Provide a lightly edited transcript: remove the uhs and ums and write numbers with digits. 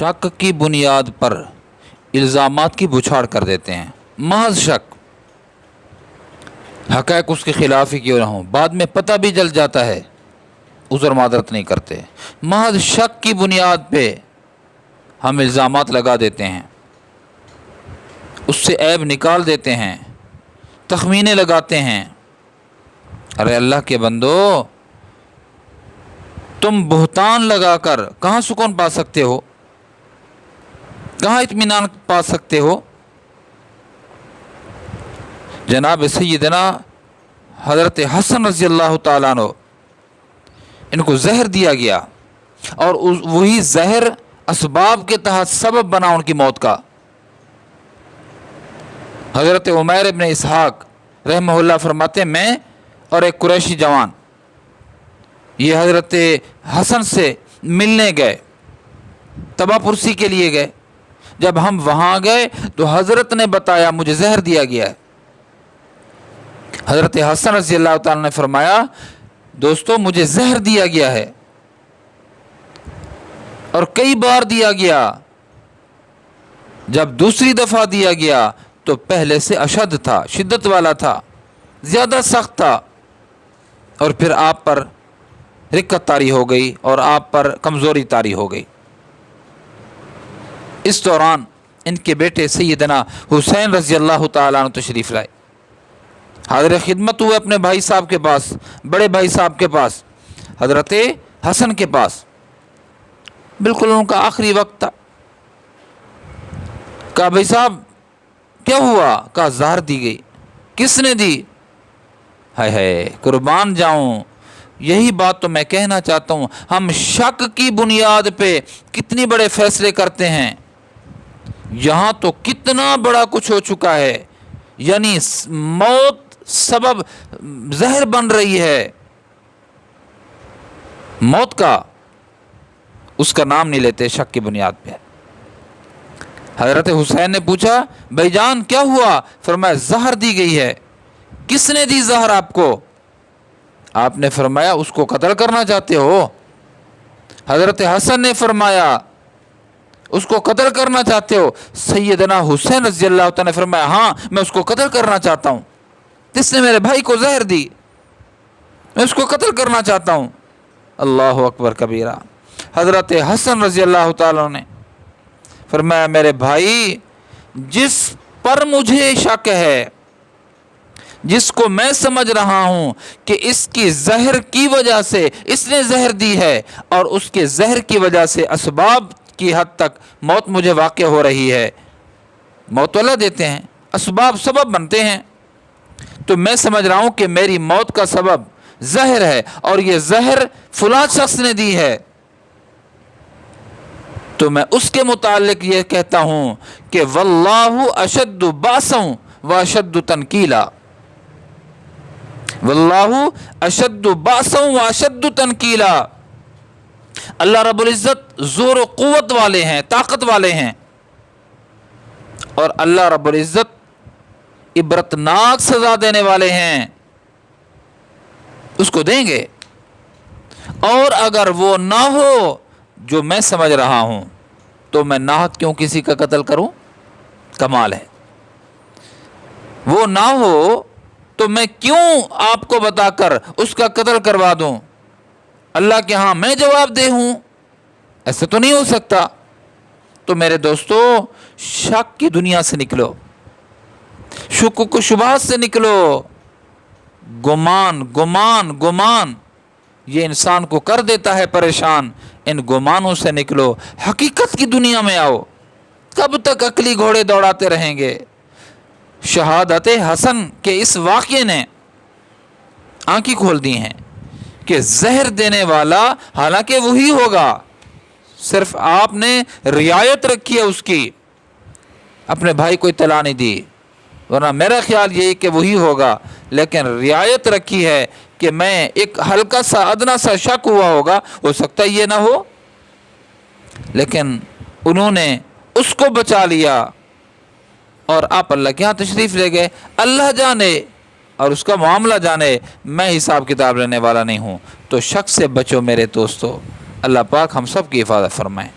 शक की बुनियाद पर इल्ज़ामात की बुछाड़ कर देते हैं। महज शक, हक़ाइक़ उसके ख़िलाफ़ ही क्यों ना हो, बाद में पता भी चल जाता है, उज़र मादरत नहीं करते। महज शक की बुनियाद पे हम इल्ज़ामात लगा देते हैं, उससे ऐब निकाल देते हैं, तख़मीने लगाते हैं। अरे अल्लाह के बंदो, तुम बुहतान लगाकर कहाँ सुकून पा सकते हो, कहाँ इत्मीनान पा सकते हो। जनाब सैयदना हज़रत हसन रज़ी अल्लाह ताला अन्हु, इनको जहर दिया गया और वही जहर असबाब के तहत सबब बना उनकी मौत का। हज़रत उमैर इब्न इसहाक रहमहुल्लाह फरमाते, मैं और एक कुरैशी जवान ये हज़रत हसन से मिलने गए, तबापुरसी के लिए गए। जब हम वहाँ गए तो हज़रत ने बताया मुझे जहर दिया गया है। हज़रत हसन रज़ी अल्लाह ताला ने फरमाया, दोस्तों मुझे जहर दिया गया है और कई बार दिया गया। जब दूसरी दफ़ा दिया गया तो पहले से अशद था, शिद्दत वाला था, ज़्यादा सख्त था, और फिर आप पर रिक्कत तारी हो गई और आप पर कमज़ोरी तारी हो गई। इस दौरान इनके बेटे सैयदना हुसैन रज़ी अल्लाह ताला अन्हु तशरीफ़ लाए, हाज़िर खिदमत हुए अपने भाई साहब के पास, बड़े भाई साहब के पास, हज़रत हसन के पास। बिल्कुल उनका आखिरी वक्त था। कहा भाई साहब क्या हुआ? कहा ज़हर दी गई। किसने दी? हाय हाय कुर्बान जाऊं, यही बात तो मैं कहना चाहता हूँ। हम शक की बुनियाद पे कितने बड़े फैसले करते हैं। यहाँ तो कितना बड़ा कुछ हो चुका है, यानी मौत सबब जहर बन रही है मौत का, उसका नाम नहीं लेते शक की बुनियाद पे। हज़रत हुसैन ने पूछा भाईजान क्या हुआ? फरमाया जहर दी गई है। किसने दी जहर आपको? आपने फरमाया उसको कत्ल करना चाहते हो। हज़रत हसन ने फरमाया उसको कत्ल करना चाहते हो। सैयदना हुसैन रज़ी अल्लाह ताला ने फरमाया हाँ मैं उसको कत्ल करना चाहता हूँ, जिसने मेरे भाई को जहर दी मैं उसको कत्ल करना चाहता हूँ। अल्लाह अकबर कबीरा। हज़रत हसन रज़ी अल्लाह ताला ने फरमाया मेरे भाई, जिस पर मुझे शक है, जिसको मैं समझ रहा हूँ कि इसकी जहर की वजह से इसने जहर दी है और उसके जहर की वजह से असबाब की हद तक मौत मुझे वाक़ हो रही है। मौत वाला देते हैं, असबाब सबब बनते हैं, तो मैं समझ रहा हूँ कि मेरी मौत का सबब जहर है और ये जहर फलां शख्स ने दी है। तो मैं उसके मुतालिक ये कहता हूँ कि वल्लाहु अशद्दु बासन व अशद्दु तनकीला, वल्लाहु अशद्दु बासन व अशद्दु तनकीला। अल्लाह रब्बुल इज़्ज़त ज़ोर व क़ुव्वत वाले हैं, ताकत वाले हैं, और अल्लाह रब्बुल इज़्ज़त इबरतनाक सज़ा देने वाले हैं, उसको देंगे। और अगर वो ना हो जो मैं समझ रहा हूं तो मैं नाहक क्यों किसी का कत्ल करूं? कमाल है। वो ना हो तो मैं क्यों आपको बताकर उसका कत्ल करवा दूं? अल्लाह के यहाँ मैं जवाबदेह हूं, ऐसे तो नहीं हो सकता। तो मेरे दोस्तों शक की दुनिया से निकलो, शुक्क शुबहात से निकलो। गुमान गुमान गुमान ये इंसान को कर देता है परेशान। इन गुमानों से निकलो, हकीकत की दुनिया में आओ। कब तक अकली घोड़े दौड़ाते रहेंगे? शहादत हसन के इस वाक़े ने आंखें खोल दी हैं कि जहर देने वाला हालांकि वही होगा, सिर्फ आपने रियायत रखी है उसकी, अपने भाई को इत्तला नहीं दी, वरना मेरा ख्याल यही कि वही होगा। लेकिन रियायत रखी है कि मैं एक हल्का सा अदना सा शक हुआ होगा, हो सकता है ये ना हो, लेकिन उन्होंने उसको बचा लिया और आप अल्लाह के यहाँ तशरीफ़ ले गए। अल्लाह जाने और उसका मामला जाने, मैं हिसाब किताब लेने वाला नहीं हूँ। तो शक से बचो मेरे दोस्तों। अल्लाह पाक हम सब की हिफाजत फरमाएँ।